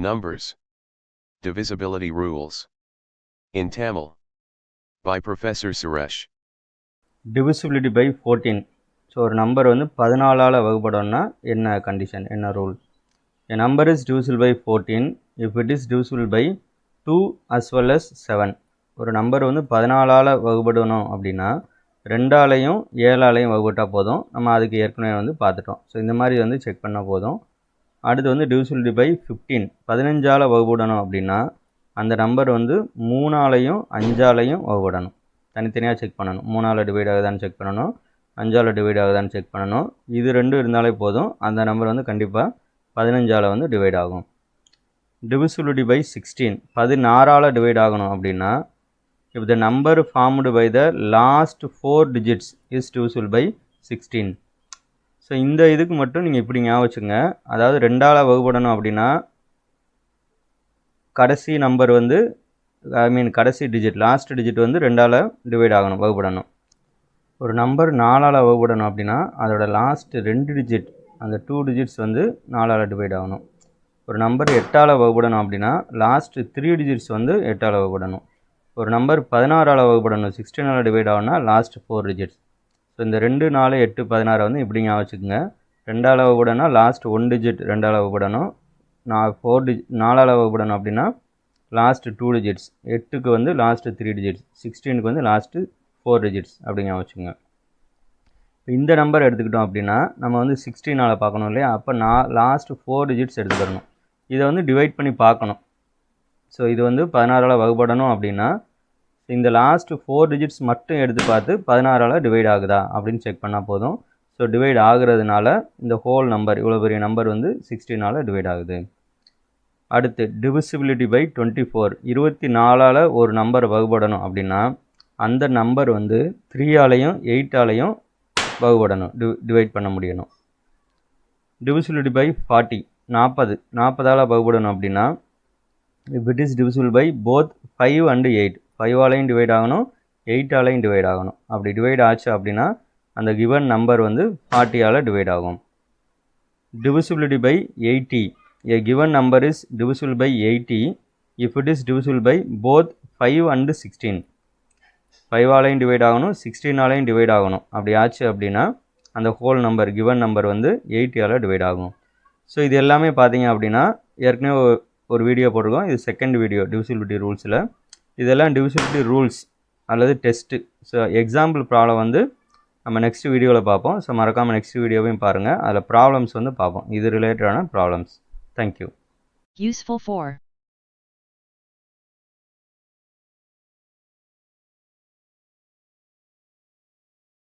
Numbers. Divisibility rules. In Tamil. By Professor Suresh. Divisibility by 14. So ஒரு number வந்து 14ஆல் வகுப்படணும்னா என்ன condition, என்ன rule? A number is divisible by 14 if it is divisible by 2 as well as 7. ஒரு number வந்து 14ஆல் வகுப்படணும் அப்படின்னா 2ஆலையும் 7ஆலையும் வகுப்பட்டால் போதும். நம்ம அதுக்கு ஏற்கனவே வந்து பார்த்துட்டோம். ஸோ இந்த மாதிரி வந்து செக் பண்ணால் போதும். அடுத்து வந்து divisibility by 15. 15ஆல் வகுப்படணும் அப்படின்னா அந்த நம்பர் வந்து 3ஆலையும் 5ஆலையும் வகுப்படணும். தனித்தனியாக செக் பண்ணணும். 3ஆல் டிவைட் ஆகுதான்னு செக் பண்ணணும், 5ஆல் டிவைட் ஆகுதான்னு செக் பண்ணணும். இது ரெண்டும் இருந்தாலே போதும், அந்த நம்பர் வந்து கண்டிப்பாக 15ஆல் வந்து டிவைட் ஆகும். divisibility by 16. 16ஆல் டிவைட் ஆகணும் அப்படின்னா if the number formed by the last 4 digits is divisible by 16. So இந்த இதுக்கு மட்டும் நீங்கள் இப்படி ஞாபகம் வச்சுங்க. அதாவது 2ஆல் வகுப்படணும் அப்படின்னா கடைசி நம்பர் வந்து கடைசி டிஜிட், லாஸ்ட் டிஜிட் வந்து 2ஆல் டிவைட் ஆகணும், வகுப்படணும். ஒரு நம்பர் 4ஆல் வகுப்படணும் அப்படின்னா அதோட லாஸ்ட் 2 டிஜிட், அந்த 2 டிஜிட்ஸ் வந்து 4ஆல் டிவைட் ஆகணும். ஒரு நம்பர் 8ஆல் வகுப்படணும் அப்படின்னா லாஸ்ட் 3 டிஜிட்ஸ் வந்து 8ஆல் வகுப்படணும். ஒரு நம்பர் 16ஆல் வகுப்படணும், 16ஆல் டிவைட் ஆகணும்னா லாஸ்ட் 4 டிஜிட்ஸ். ஸோ இந்த 2, 4, 8, 16 வந்து இப்படி ஞாபகம் வச்சுக்கோங்க. 2ஆல் வகுப்படணும்னா லாஸ்ட் 1 டிஜிட் 2ஆல் வகுப்படணும். 4ஆல் வகுப்படணும் அப்படின்னா லாஸ்ட் 2 டிஜிட்ஸ், 8க்கு வந்து லாஸ்ட் 3 டிஜிட்ஸ், 16க்கு வந்து லாஸ்ட்டு 4 டிஜிட்ஸ் அப்படிங்க வச்சுக்கோங்க. இப்போ இந்த நம்பர் எடுத்துக்கிட்டோம் அப்படின்னா நம்ம வந்து 16ஆல் பார்க்கணும் இல்லையா? அப்போ லாஸ்ட் 4 டிஜிட்ஸ் எடுத்துக்கிறணும். இதை வந்து டிவைட் பண்ணி பார்க்கணும். ஸோ இது வந்து 16ஆல் வகுப்படணும் அப்படின்னா இந்த லாஸ்ட் 4 டிஜிட்ஸ் மட்டும் எடுத்து பார்த்து 16ஆல் டிவைட் ஆகுதா அப்படின்னு செக் பண்ணால் போதும். ஸோ டிவைட் ஆகுறதுனால இந்த ஹோல் நம்பர், இவ்வளோ பெரிய நம்பர் வந்து 16ஆல் டிவைட் ஆகுது. அடுத்து divisibility by 24. 24ஆல் ஒரு நம்பர் வகுப்படணும் அப்படின்னா அந்த நம்பர் வந்து 3ஆலையும் 8ஆலையும் வகுப்படணும், டிவைட் பண்ண முடியணும். divisibility by 40. 40ஆல் வகுப்படணும் அப்படின்னா if it is divisible by both 5 and 8, 5ஆலையும் divide ஆகணும், 8ஆலையும் டிவைட் ஆகணும். அப்படி டிவைட் ஆச்சு அப்படின்னா அந்த given நம்பர் வந்து 40ஆல் டிவைட் ஆகும். divisibility by 80. A given number is divisible by 80 if it is divisible by both 5 and 16. 5ஆலையும் divide ஆகணும், 16ஆலையும் டிவைட் ஆகணும். அப்படி ஆச்சு அப்படின்னா அந்த ஹோல் நம்பர், given நம்பர் வந்து 80ஆல் டிவைட் ஆகும். ஸோ இது எல்லாமே பார்த்தீங்க அப்படின்னா ஏற்கனவே ஒரு வீடியோ போட்டிருக்கோம். இது செகண்ட் வீடியோ divisibility ரூல்ஸில். இதெல்லாம் divisibility ரூல்ஸ் அல்லது டெஸ்ட்டு. ஸோ எக்ஸாம்பிள் ப்ராப்ளம் வந்து நம்ம நெக்ஸ்ட் வீடியோவில் பார்ப்போம். ஸோ மறக்காமல் நெக்ஸ்ட் வீடியோவையும் பாருங்கள். அதில் ப்ராப்ளம்ஸ் வந்து பார்ப்போம், இது ரிலேட்டடான problems. Thank you. Useful for